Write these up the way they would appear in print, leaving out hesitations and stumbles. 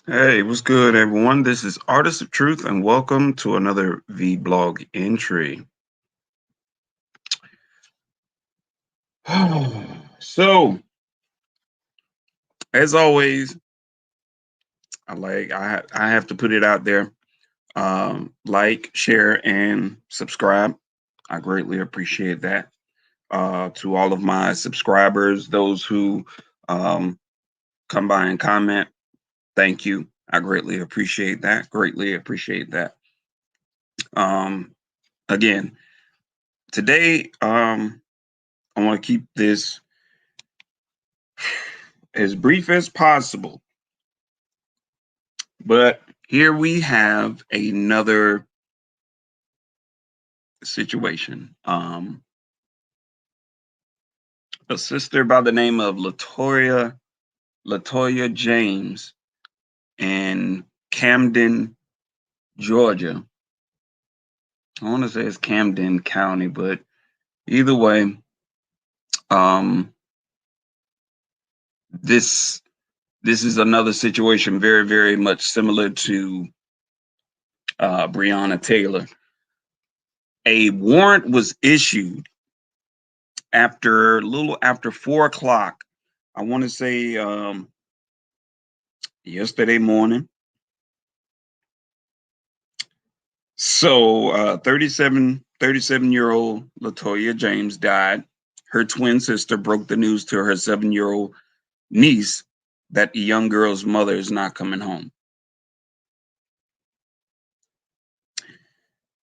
Hey, what's good, everyone? This is Artist of Truth, and welcome to another vlog entry. So, as always, I have to put it out there. Like, share, and subscribe. I greatly appreciate that. To all of my subscribers, those who um, come by and comment, thank you. I greatly appreciate that. Greatly appreciate that. Um, Again, today, I want to keep this as brief as possible. But here we have another situation. A sister by the name of Latoya James in Camden, Georgia. I want to say it's Camden County, but either way, um, this this is another situation very, very much similar to Breonna Taylor. A warrant was issued after a little after 4 o'clock. I want to say yesterday morning. So 37-year-old Latoya James died. Her twin sister broke the news to her 7-year-old niece that the young girl's mother is not coming home.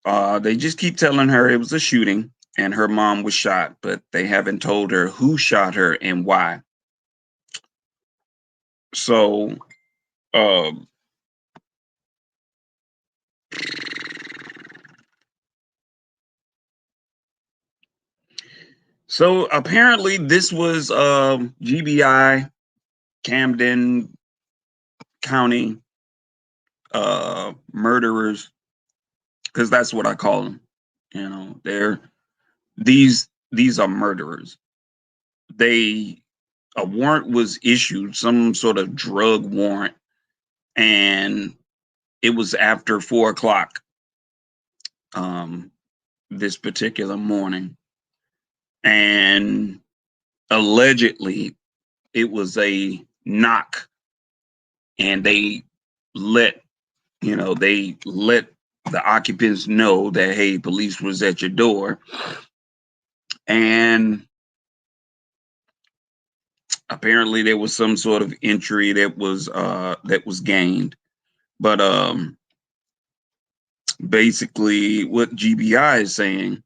They just keep telling her it was a shooting and her mom was shot, but they haven't told her who shot her and why. So, um, so apparently this was GBI Camden County murderers, because that's what I call them. They're these are murderers. They A warrant was issued, some sort of drug warrant, and it was after 4 o'clock um, this particular morning, and allegedly it was a knock, and let they let the occupants know that hey, police was at your door, and apparently there was some sort of entry that was gained. But basically what GBI is saying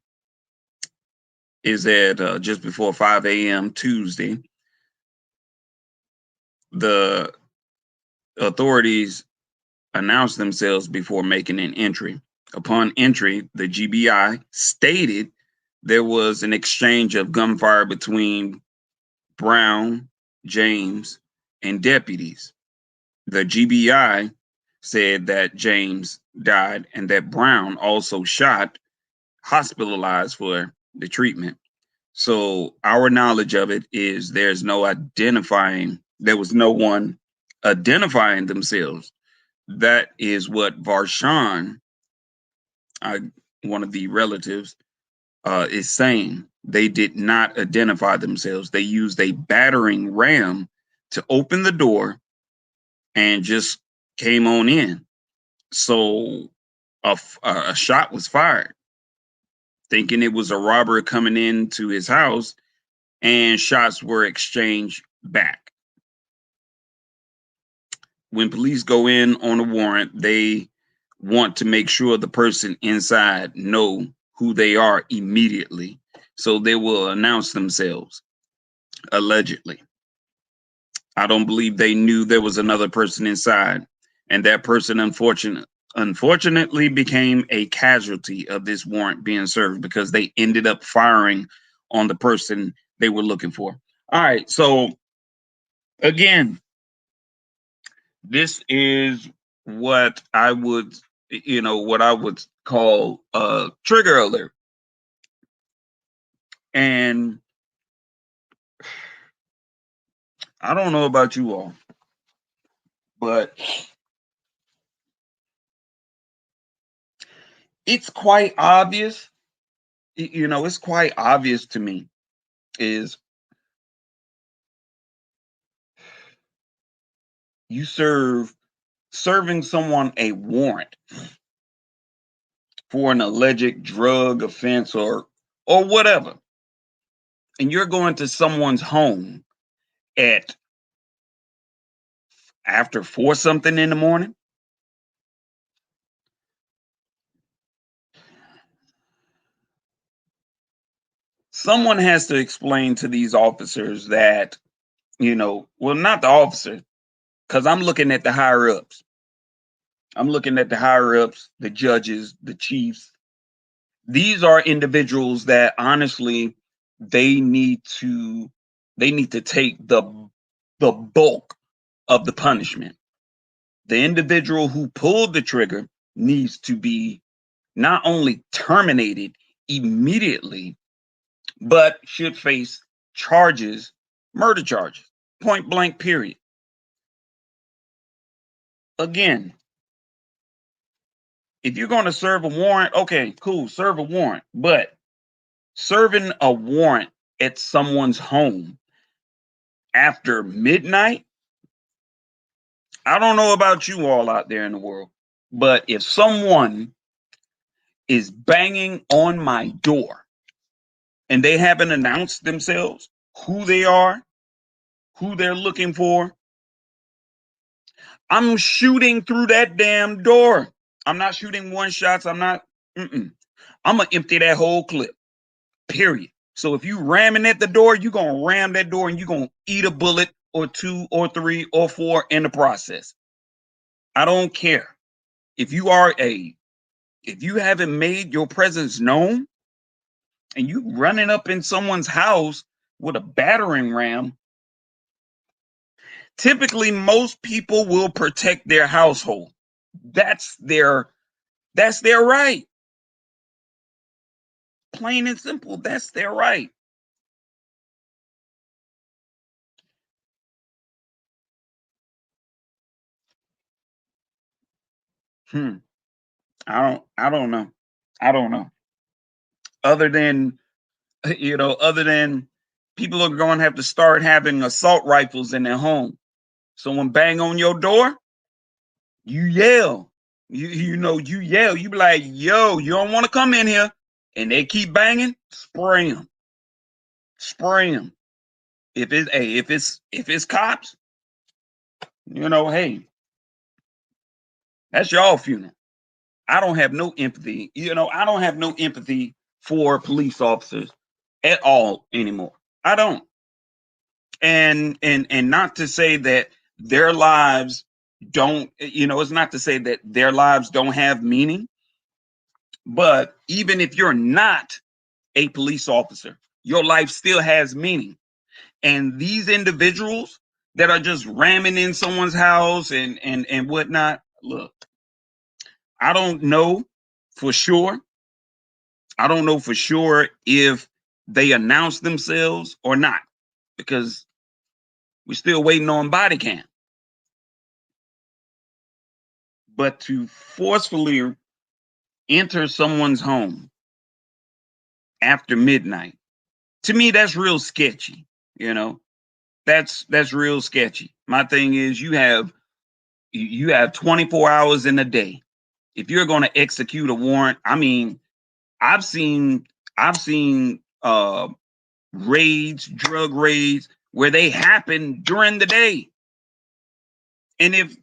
is that just before 5 a.m. Tuesday, the authorities announced themselves before making an entry. Upon entry, the GBI stated there was an exchange of gunfire between Brown, James, and deputies. The GBI said that James died and that Brown also shot, hospitalized for the treatment. So our knowledge of it is there was no one identifying themselves. That is what Varshawn, uh, one of the relatives, is saying. They did not identify themselves. They used a battering ram to open the door and just came on in. So a shot was fired, thinking it was a robber coming into his house, and shots were exchanged back. When police go in on a warrant, they want to make sure the person inside know who they are immediately. So they will announce themselves, allegedly. I don't believe they knew there was another person inside, and that person unfortunately became a casualty of this warrant being served because they ended up firing on the person they were looking for. All right, so again, this is what I would, what I would call a trigger alert. And I don't know about you all, but it's quite obvious. It's quite obvious to me is you serving someone a warrant for an alleged drug offense or whatever, and you're going to someone's home at after 4 something in the morning. Someone has to explain to these officers that, well, not the officer, because I'm looking at the higher ups. I'm looking at the higher ups, the judges, the chiefs. These are individuals that honestly they need to take the bulk of the punishment. The individual who pulled the trigger needs to be not only terminated immediately, but should face charges, murder charges, point blank, period. Again, if you're going to serve a warrant, okay, cool, serve a warrant. But serving a warrant at someone's home after midnight, I don't know about you all out there in the world, but if someone is banging on my door and they haven't announced themselves, who they are, who they're looking for, I'm shooting through that damn door. I'm not shooting one shots. I'm not. I'm gonna empty that whole clip. Period. So if you ramming at the door, you're gonna ram that door and you're gonna eat a bullet or 2 or 3 or 4 in the process. I don't care. If you are if you haven't made your presence known and you running up in someone's house with a battering ram, typically most people will protect their household. That's their right. Plain and simple, that's their right. Hmm. I don't know. I don't know. Other than other than people are going to have to start having assault rifles in their home. Someone bang on your door, you yell. You yell. You be like, "Yo, you don't want to come in here," and they keep banging. Spray them. Spray them. If it's cops, hey, that's y'all funeral. I don't have no empathy. I don't have no empathy for police officers at all anymore. I don't. And not to say that their lives don't, it's not to say that their lives don't have meaning, but even if you're not a police officer, your life still has meaning. And these individuals that are just ramming in someone's house and whatnot, look, I don't know for sure. I don't know for sure if they announced themselves or not, because we're still waiting on body cam. But to forcefully enter someone's home after midnight, to me, that's real sketchy. You know, that's real sketchy. My thing is, you have 24 hours in a day. If you're going to execute a warrant, I mean, I've seen I've seen raids, drug raids, where they happen during the day. And if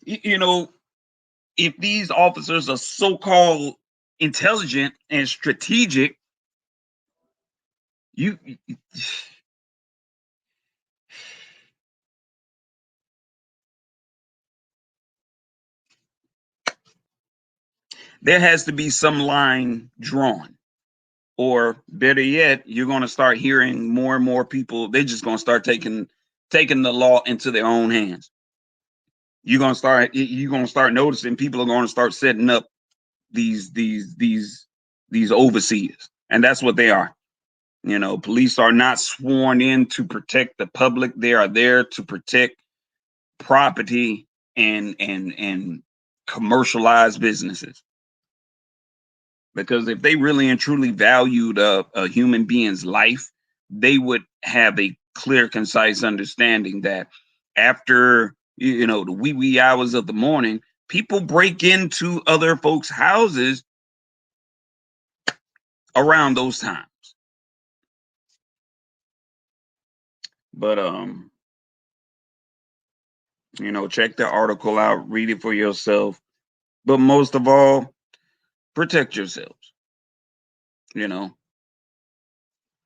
these officers are so-called intelligent and strategic, you there has to be some line drawn. Or better yet, you're going to start hearing more and more people, they're just going to start taking the law into their own hands. You're going to start noticing people are going to start setting up these overseers, and that's what they are. Police are not sworn in to protect the public. They are there to protect property and commercialized businesses. Because if they really and truly valued a human being's life, they would have a clear, concise understanding that after the wee hours of the morning, people break into other folks' houses around those times. But check the article out, read it for yourself. But most of all, protect yourselves. You know,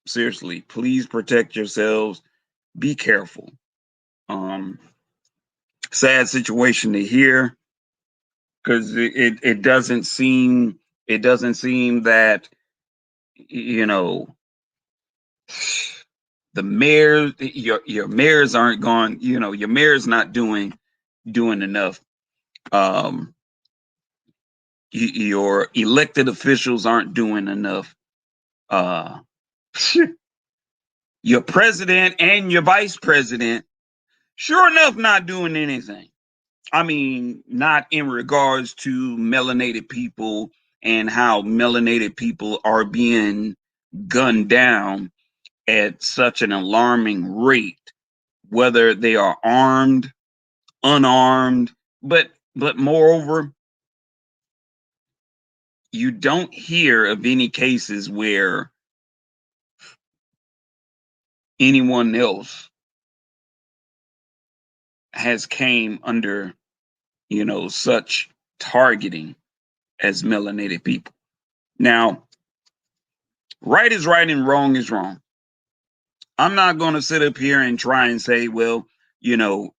seriously, please protect yourselves. Be careful. Um, Sad situation to hear, because it doesn't seem that you know the mayors your mayors aren't going your mayor's not doing enough. um your elected officials aren't doing enough. uh your president and your vice president, sure enough, not doing anything. I mean, not in regards to melanated people and how melanated people are being gunned down at such an alarming rate, whether they are armed, unarmed, but moreover, you don't hear of any cases where anyone else has came under, such targeting as melanated people. Now, right is right and wrong is wrong. I'm not going to sit up here and try and say, well, you know,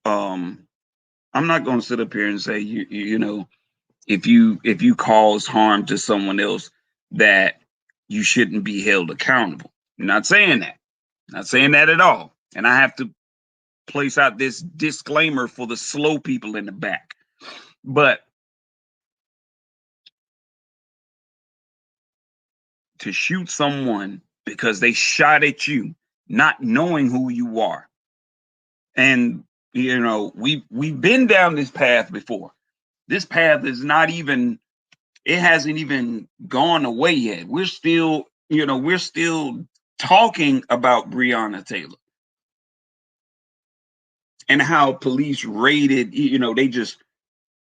um, I'm not going to sit up here and say, if you cause harm to someone else, that you shouldn't be held accountable. I'm not saying that. Not saying that at all. And I have to place out this disclaimer for the slow people in the back. But to shoot someone because they shot at you, not knowing who you are, and we've been down this path before. This path is not even, it hasn't even gone away yet. We're still talking about Breonna Taylor and how police raided.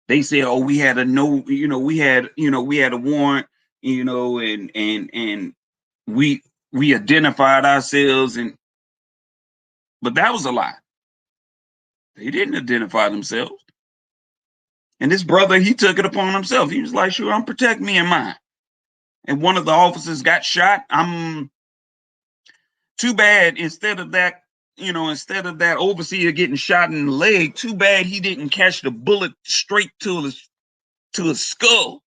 They said, oh, we had a no, we had a warrant, and we identified ourselves, but that was a lie. They didn't identify themselves. And this brother, he took it upon himself. He was like, sure, I'm protecting me and mine. And one of the officers got shot. I'm too bad. Instead of that overseer getting shot in the leg, too bad he didn't catch the bullet straight to his skull.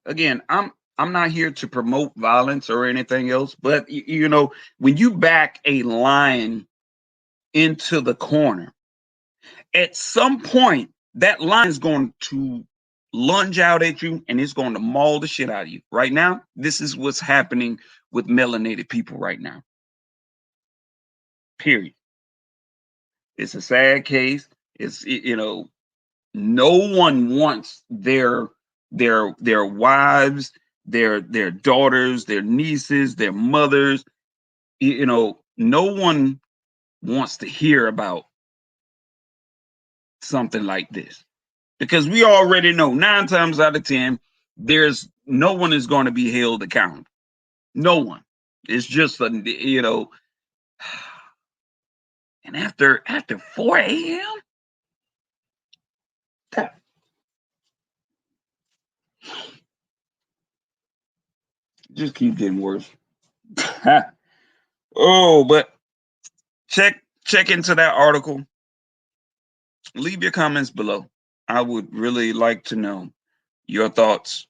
Again, I'm not here to promote violence or anything else, but when you back a lion into the corner, at some point that line is going to lunge out at you and it's going to maul the shit out of you. Right now, this is what's happening with melanated people right now. Period. It's a sad case. No one wants their wives, their daughters, their nieces, their mothers. No one wants to hear about something like this, because we already know 9 times out of 10, there's no one is going to be held accountable. No one. It's just and after 4 a.m., that just keep getting worse. Oh, but check into that article. Leave your comments below. I would really like to know your thoughts,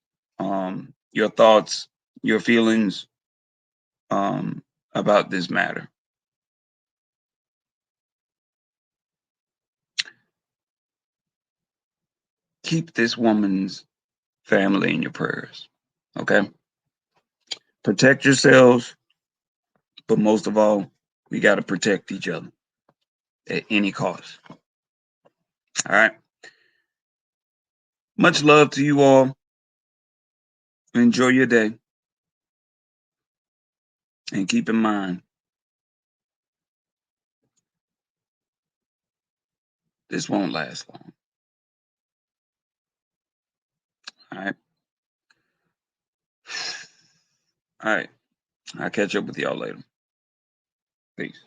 your feelings, about this matter. Keep this woman's family in your prayers. Okay? Protect yourselves, but most of all, we got to protect each other at any cost. All right. Much love to you all. Enjoy your day. And keep in mind, this won't last long. All right. All right. I'll catch up with y'all later. Peace.